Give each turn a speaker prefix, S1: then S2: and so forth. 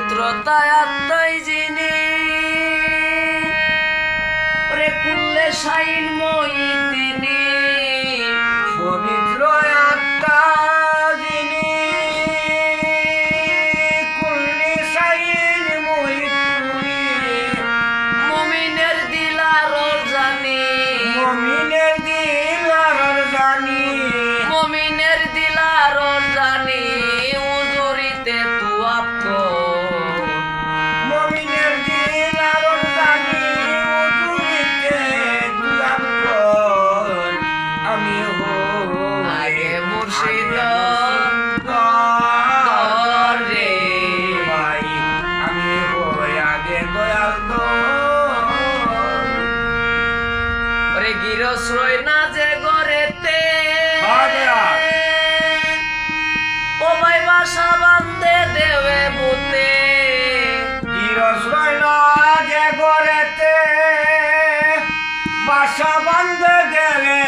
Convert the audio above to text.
S1: পবিত্রতায় আত্মাই যিনি ওরে কুল্লে শাইন মই তিনি
S2: পবিত্র আত্মা যিনি কুল্লি শাইন মই তুমি
S1: মুমিনের দিলার জানি
S2: মুমিনের দিলার জানি
S1: মুমিনের দিলার জানি উজুরিতে তুয়াপ
S2: মুমিনের দিলার জানি উজুরিতে দুয়াব কর আমি
S1: আগে মুর্শিদ
S2: রে ভাই আমি হই আগে দয়াল
S1: ওরে গিরশ্রয় না যে গরেতে ও ভাই বাসা বান্ধে দেবে বুতে
S2: গিরশ্রয় না যে গরেতে বাসা বান্ধে দেবে